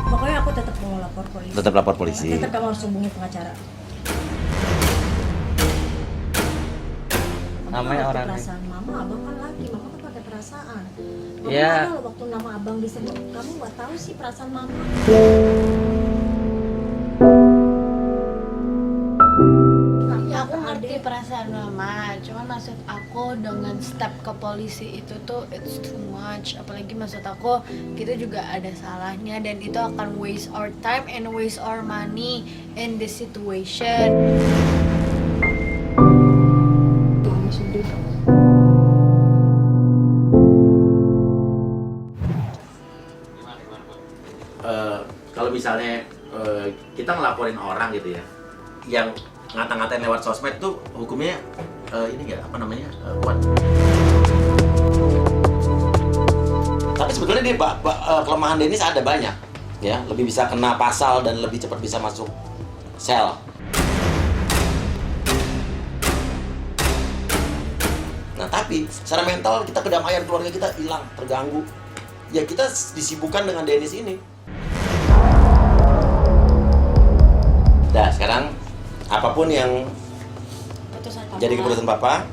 Pokoknya aku tetap mau lapor polisi. Tetap lapor polisi. Tetap kamu harus hubungi pengacara. Namanya orang perasaan mama, abang kan laki, mama kan pakai perasaan. Mama Ya. kalau waktu nama abang disebut, kamu nggak tahu sih perasaan mama. Ya aku ngerti perasaan mama, cuman maksud aku dengan step ke polisi itu tuh it's too much. Apalagi maksud aku kita juga ada salahnya dan itu akan waste our time and waste our money in this situation. Kalau misalnya kita ngelaporin orang gitu ya, yang ngata-ngatain lewat sosmed tuh hukumnya ini nggak apa namanya kuat. Tapi sebetulnya dia kelemahan Dennis ada banyak, ya lebih bisa kena pasal dan lebih cepat bisa masuk sel. Nah tapi secara mental kita kedamaian keluarga kita hilang, terganggu. Ya kita disibukkan dengan Dennis ini. Nah sekarang apapun yang jadi keputusan papa,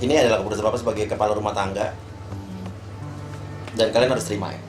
ini adalah keputusan papa sebagai kepala rumah tangga, dan kalian harus terima ya.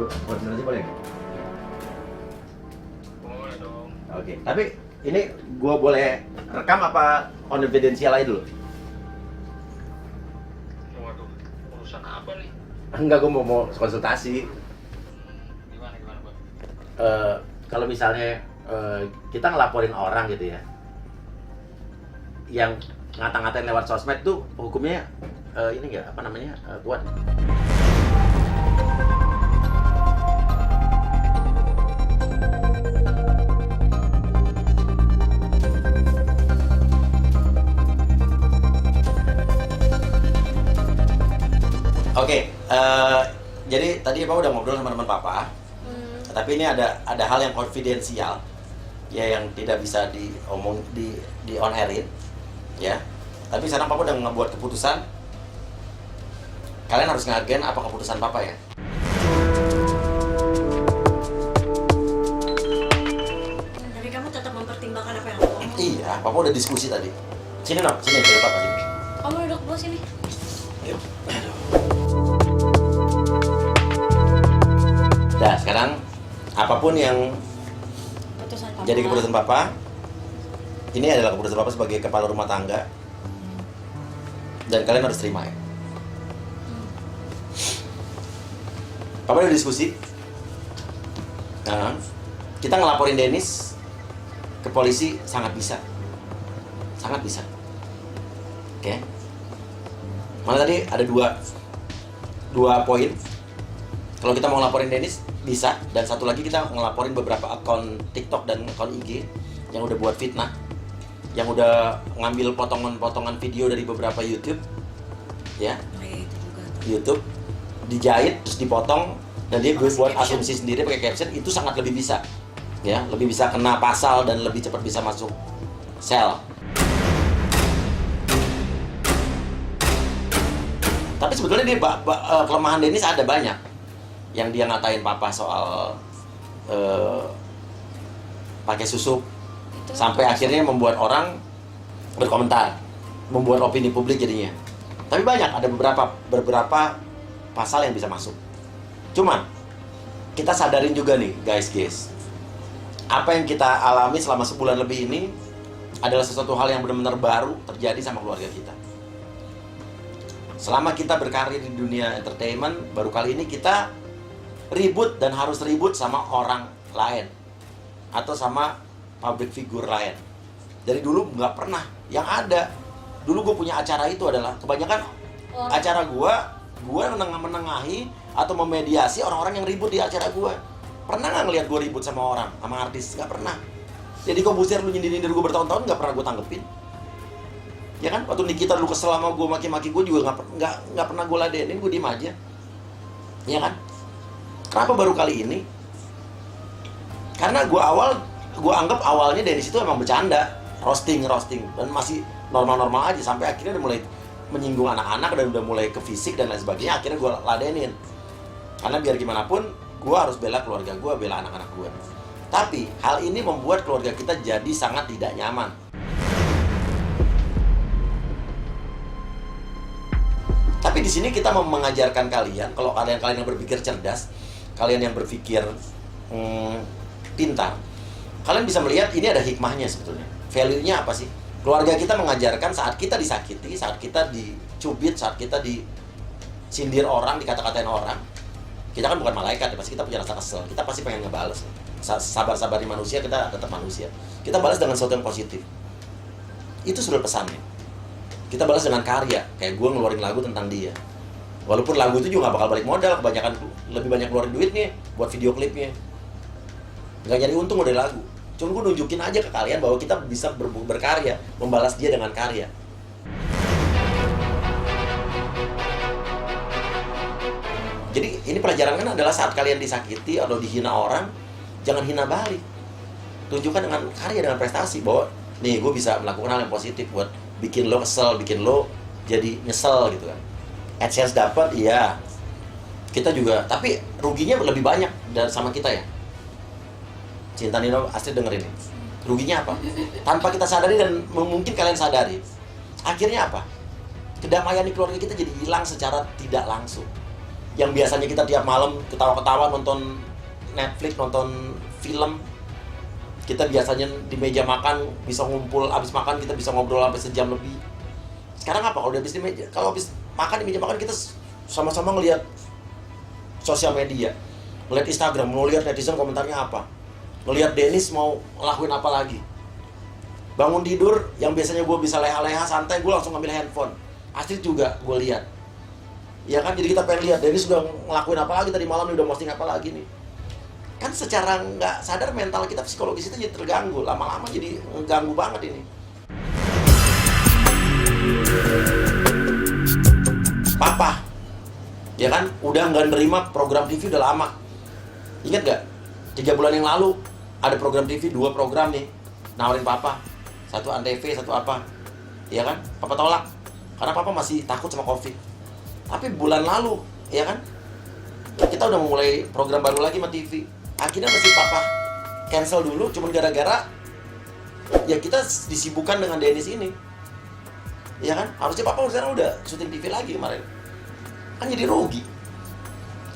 Konsultasi boleh? Boleh dong. Oke, tapi ini gua boleh rekam apa konfidensial aja dulu? Waduh, urusan apa nih? Enggak, gua mau konsultasi. Gimana, Bang? Kalau misalnya kita ngelaporin orang gitu ya, yang ngata-ngatain lewat sosmed tuh hukumnya ini nggak apa namanya kuat. Oke, jadi tadi Papa udah ngobrol sama teman Papa, tapi ini ada hal yang konfidensial, ya yang tidak bisa diomong di on airin, ya. Tapi sekarang Papa udah ngebuat keputusan, kalian harus ngagen apa keputusan Papa ya. Tapi kamu tetap mempertimbangkan apa yang aku ngomong. Iya, Papa udah diskusi tadi. Sini Nok, sini ke Papa sini. Kamu duduk bos sini. Yuk. Nah, sekarang apapun yang jadi keputusan Papa, ini adalah keputusan Papa sebagai kepala rumah tangga, dan kalian harus terima ya. Papa udah diskusi. Nah, kita ngelaporin Dennis ke polisi sangat bisa. Sangat bisa. Oke. Mana tadi ada dua poin. Kalau kita mau ngelaporin Dennis bisa, dan satu lagi kita ngelaporin beberapa akun TikTok dan akun IG yang udah buat fitnah, yang udah ngambil potongan-potongan video dari beberapa YouTube, ya, YouTube dijahit terus dipotong dan dia buat asumsi sendiri pakai caption. Itu sangat lebih bisa, ya, lebih bisa kena pasal dan lebih cepat bisa masuk sel. Tapi sebetulnya dia kelemahan Dennis ada banyak. Yang dia ngatain Papa soal pakai susuk, sampai akhirnya membuat orang berkomentar, membuat opini publik jadinya. Tapi banyak, ada beberapa pasal yang bisa masuk. Cuman kita sadarin juga nih guys, apa yang kita alami selama sebulan lebih ini adalah sesuatu hal yang benar-benar baru terjadi sama keluarga kita. Selama kita berkarir di dunia entertainment, baru kali ini kita ribut dan harus ribut sama orang lain atau sama public figure lain. Dari dulu nggak pernah. Yang ada, dulu gue punya acara itu adalah kebanyakan acara gue menengahi atau memediasi orang-orang yang ribut di acara gue. Pernah nggak ngeliat gue ribut sama orang, sama artis? Nggak pernah. Jadi Kobusier lu nyindir-nyindir gue bertahun-tahun nggak pernah gue tanggepin. Ya kan? Waktu Nikita dulu kesel sama gue maki-maki gue juga nggak pernah gue ladenin, gue diem aja. Ya kan? Kenapa baru kali ini? Karena gue anggap awalnya Dennis itu emang bercanda, roasting dan masih normal-normal aja sampai akhirnya udah mulai menyinggung anak-anak dan udah mulai ke fisik dan lain sebagainya. Akhirnya gue ladenin. Karena biar gimana pun gue harus bela keluarga gue, bela anak-anak gue. Tapi hal ini membuat keluarga kita jadi sangat tidak nyaman. Tapi di sini kita mau mengajarkan kalian, kalau kalian yang berpikir cerdas, kalian yang berpikir pintar, kalian bisa melihat ini ada hikmahnya sebetulnya. Value-nya apa sih? Keluarga kita mengajarkan saat kita disakiti, saat kita dicubit, saat kita disindir orang, dikata-katain orang, kita kan bukan malaikat ya, pasti kita punya rasa kesel, kita pasti pengen ngebales. Sabar-sabari manusia, kita tetap manusia. Kita balas dengan sesuatu yang positif. Itu sudah pesannya. Kita balas dengan karya, kayak gue ngeluarin lagu tentang dia. Walaupun lagu itu juga gak bakal balik modal, kebanyakan lebih banyak ngeluarin duitnya buat video klipnya. Gak nyari untung dari lagu. Cuma gue nunjukin aja ke kalian bahwa kita bisa berkarya, membalas dia dengan karya. Jadi ini pelajaran kan adalah saat kalian disakiti atau dihina orang, jangan hina balik. Tunjukkan dengan karya, dengan prestasi bahwa nih gue bisa melakukan hal yang positif buat bikin lo kesel, bikin lo jadi nyesel gitu kan. AdSense dapat, iya. Kita juga, tapi ruginya lebih banyak dari sama kita ya. Cinta Nino, Astrid dengerin ini. Ruginya apa? Tanpa kita sadari dan mungkin kalian sadari, akhirnya apa? Kedamaian di keluarga kita jadi hilang secara tidak langsung. Yang biasanya kita tiap malam ketawa-ketawa nonton Netflix, nonton film, kita biasanya di meja makan bisa ngumpul, habis makan kita bisa ngobrol sampai sejam lebih. Sekarang apa kalau habis di meja? Kalau habis makan di meja makan kita sama-sama ngelihat sosial media, ngelihat Instagram, mau lihat netizen komentarnya apa, ngelihat Dennis mau ngelakuin apa lagi. Bangun tidur yang biasanya gue bisa leha-leha santai, gue langsung ngambil handphone. Astrid juga gue lihat. Ya kan, jadi kita pengen lihat Dennis udah ngelakuin apa lagi tadi malam, udah posting apa lagi nih. Kan secara nggak sadar mental kita, psikologis itu jadi terganggu. Lama-lama jadi ngeganggu banget ini. Papa, ya kan, udah nggak nerima program TV udah lama. Ingat nggak? 3 bulan yang lalu ada program TV, 2 program nih nawarin Papa. Satu Antv, satu apa. Ya kan? Papa tolak. Karena Papa masih takut sama COVID. Tapi bulan lalu, ya kan, kita udah mulai program baru lagi sama TV. Akhirnya mesti Papa cancel dulu, cuman gara-gara ya kita disibukkan dengan Dennis ini. Ya kan, harusnya Papa sekarang udah syuting TV lagi kemarin. Kan jadi rugi.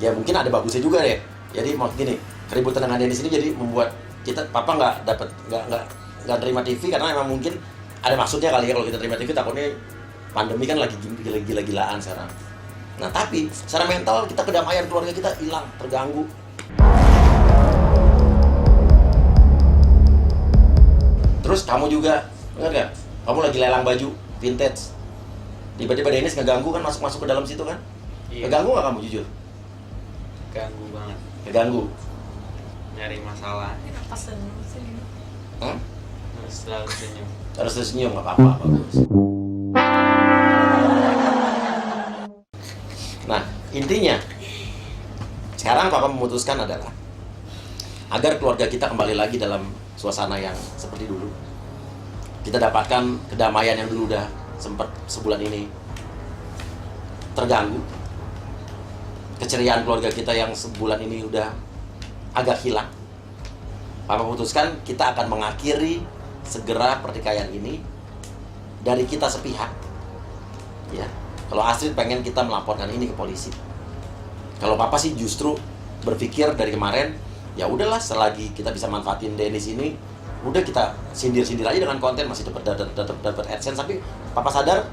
Ya mungkin ada bagusnya juga deh. Jadi mau gini, keributan dengan Dennis ini jadi membuat kita, Papa nggak terima TV karena emang mungkin ada maksudnya kali ya. Kalau kita terima TV takutnya pandemi kan lagi gila-gilaan sekarang. Nah tapi secara mental kita, kedamaian keluarga kita hilang, terganggu. Terus kamu juga, ingat gak? Kamu lagi lelang baju vintage, tiba-tiba Dennis ngeganggu kan, masuk ke dalam situ kan? Iya. Ngeganggu gak kamu jujur? Ganggu banget. Ngeganggu? Nyari masalah. Kenapa senyum sih? Harus selalu senyum. Harus tersenyum, gak apa-apa, bagus. Nah, intinya sekarang Papa memutuskan adalah agar keluarga kita kembali lagi dalam suasana yang seperti dulu. Kita dapatkan kedamaian yang dulu udah sempat sebulan ini terganggu. Keceriaan keluarga kita yang sebulan ini udah agak hilang. Papa memutuskan kita akan mengakhiri segera pertikaian ini dari kita sepihak. Ya. Kalau Astrid pengen kita melaporkan ini ke polisi. Kalau Papa sih justru berpikir dari kemarin, ya udahlah, selagi kita bisa manfaatin Dennis ini, udah kita sindir-sindir aja dengan konten, masih dapat AdSense. Tapi Papa sadar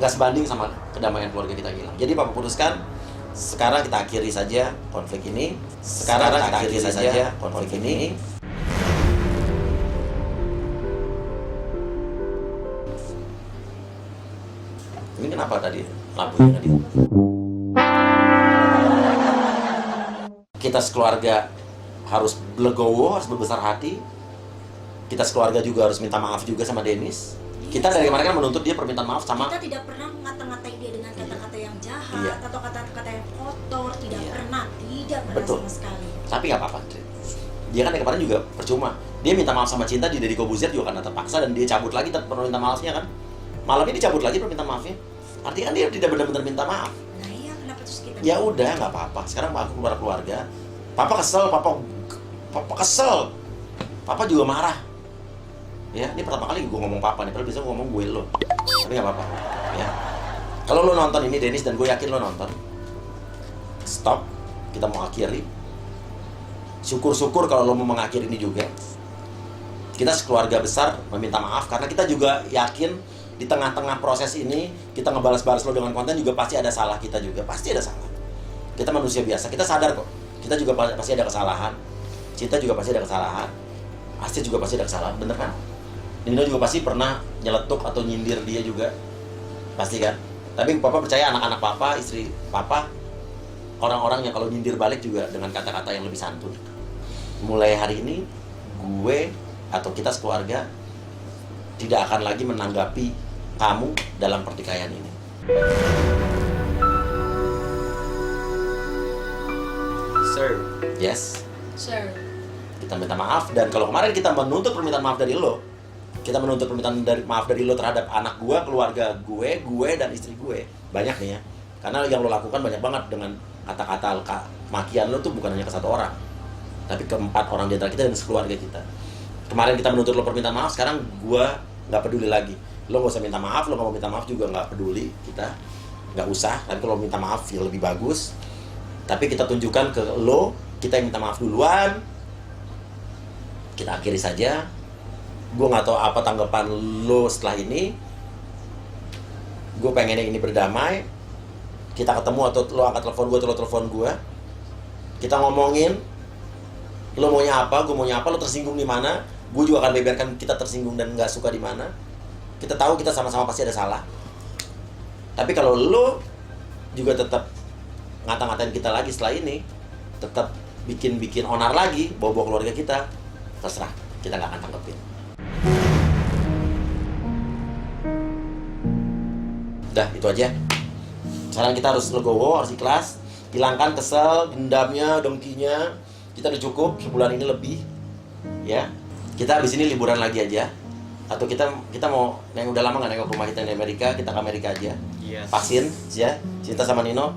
nggak sebanding sama kedamaian keluarga kita hilang. Jadi Papa putuskan sekarang kita akhiri saja konflik ini. Sekarang kita akhiri saja konflik ini. Ini kenapa tadi lampunya tadi? Kita sekeluarga harus legowo, harus berbesar hati. Kita sekeluarga juga harus minta maaf juga sama Dennis. Kita dari kemarin kan menuntut dia permintaan maaf sama. Kita tidak pernah ngata-ngatain dia dengan kata-kata yang jahat Iya. atau kata-kata yang kotor, tidak Iya. pernah Betul. sama sekali. Tapi nggak apa-apa. Dia kan dari kemarin juga percuma. Dia minta maaf sama Cinta di Deddy Kobuzier juga karena terpaksa, dan dia cabut lagi permintaan maafnya kan. Malamnya dicabut lagi permintaan maafnya. Artinya kan dia tidak benar-benar minta maaf. Nah iya, kenapa terus kita? Ya udah, nggak apa-apa. Sekarang aku keluar keluarga. Papa kesel, papa kesel. Papa juga marah. Ya, ini pertama kali gue ngomong papa nih, padahal biasanya gue ngomong gue lo. Tapi nggak apa-apa. Ya. Kalau lo nonton ini Dennis, dan gue yakin lo nonton. Stop. Kita mau akhiri. Syukur-syukur kalau lo mau mengakhiri ini juga. Kita sekeluarga besar meminta maaf karena kita juga yakin di tengah-tengah proses ini kita ngebalas-balas lo dengan konten juga pasti ada salah kita juga, pasti ada salah. Kita manusia biasa, kita sadar kok. Kita juga pasti ada kesalahan. Cinta juga pasti ada kesalahan. Asti juga pasti ada kesalahan, bener kan? Nino juga pasti pernah nyeletuk atau nyindir dia juga, pasti kan? Tapi papa percaya anak-anak papa, istri papa, orang-orang yang kalau nyindir balik juga dengan kata-kata yang lebih santun. Mulai hari ini, gue atau kita sekeluarga tidak akan lagi menanggapi kamu dalam pertikaian ini. Sir. Yes, Sir. kita minta maaf, dan kalau kemarin kita menuntut permintaan maaf dari lo, kita menuntut permintaan maaf dari lo terhadap anak gue, keluarga gue dan istri gue, banyak nih ya. Karena yang lo lakukan banyak banget dengan kata-kata makian lo tuh bukan hanya ke satu orang, tapi ke 4 orang di antara kita dan sekeluarga kita. Kemarin kita menuntut lo permintaan maaf, sekarang gue nggak peduli lagi. Lo nggak usah minta maaf, lo nggak mau minta maaf juga nggak peduli, kita nggak usah. Tapi kalau minta maaf ya lebih bagus. Tapi kita tunjukkan ke lo, kita yang minta maaf duluan. Kita akhiri saja. Gue nggak tahu apa tanggapan lo setelah ini. Gue pengennya ini berdamai. Kita ketemu atau lo angkat telepon gue atau lo telepon gue. Kita ngomongin. Lo maunya apa, gue maunya apa, lo tersinggung di mana. Gue juga akan beberkan kita tersinggung dan nggak suka di mana. Kita tahu kita sama-sama pasti ada salah. Tapi kalau lo juga tetap ngata-ngatain kita lagi setelah ini, tetap bikin onar lagi, bawa-bawa keluarga kita, terserah, kita nggak akan tanggepin. Udah, itu aja. Sekarang kita harus legowo, harus ikhlas, hilangkan kesel, dendamnya, dengkinya. Kita udah cukup sebulan ini lebih, ya. Kita habis ini liburan lagi aja, atau kita mau yang udah lama nggak nengok rumah kita di Amerika, kita ke Amerika aja. Yes. Vaksin, ya. Cinta sama Nino.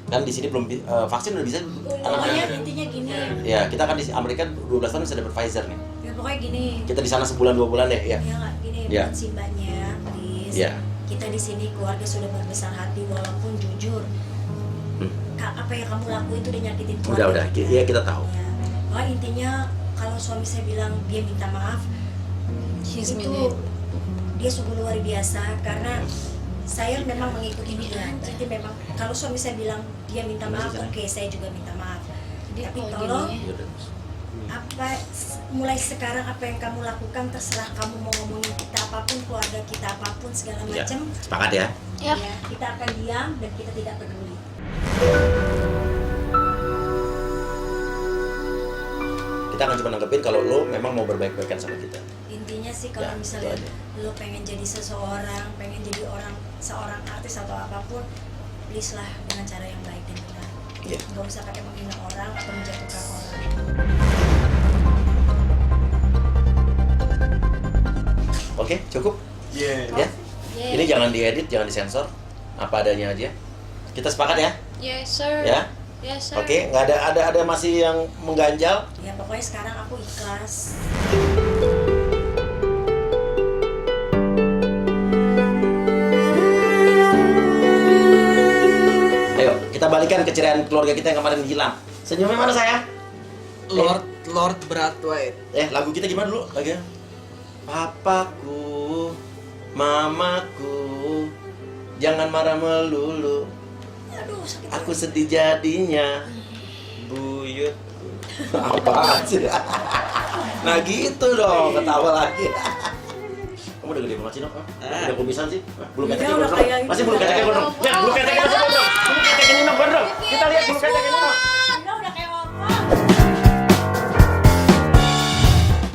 Kan di sini belum vaksin udah bisa Pokoknya intinya gini. Ya, kita kan di Amerika 12 tahun bisa dapat Pfizer nih. Ya pokoknya gini. Kita di sana sebulan 2 bulan deh, ya. Ya nggak gini, Ya. buat simbanya, please. Ya. Kita di sini keluarga sudah berbesar hati walaupun jujur. Apa yang kamu lakuin itu udah nyakitin keluarga. Udah, iya kita tahu. Ya. Pokoknya intinya kalau suami saya bilang dia minta maaf, She's itu minute. dia sungguh luar biasa karena saya memang mengikuti dia. Berarti memang kalau suami saya bilang dia minta maaf, oke, saya juga minta maaf. Jadi Tapi kalau tolong gini, mulai sekarang apa yang kamu lakukan terserah kamu mau ngomongin kita apapun, keluarga kita apapun segala Ya, macam. sepakat ya. Yap. Ya, kita akan diam dan kita tidak peduli. Kita akan cuma nanggepin kalau lo memang mau berbaik-baikan sama kita. Intinya sih kalau Ya, misalnya itu aja. lo pengen jadi seseorang, pengen jadi seorang artis atau apapun, please lah dengan cara yang baik dan benar. Iya. Nggak usah pakai menghina orang atau menjatuhkan orang. Oke, cukup. Yeah. Ya. Ini jangan diedit, jangan disensor. Apa adanya aja. Kita sepakat ya? Yes, sir. Ya. Yes, sir. Oke, nggak ada masih yang mengganjal. Ya pokoknya sekarang aku ikhlas. Ayo, kita balikan keceriaan keluarga kita yang kemarin hilang. Senyumnya mana saya? Lord Bradway. Lagu kita gimana dulu? Lagunya? Papaku, mamaku, jangan marah melulu. Aduh, sakit. Aku sedih jadinya, buyutku. Apaan sih? Nah gitu dong, ketawa lagi. Kamu udah gede banget sih, Nok? Udah kumisan sih? Belum Iya, keteknya udah belum? kayak Masih belum keteknya belum? Ya, belum keteknya belum? Belum keteknya ini, Nok, belum? Kita lihat belum keteknya ini, Nok.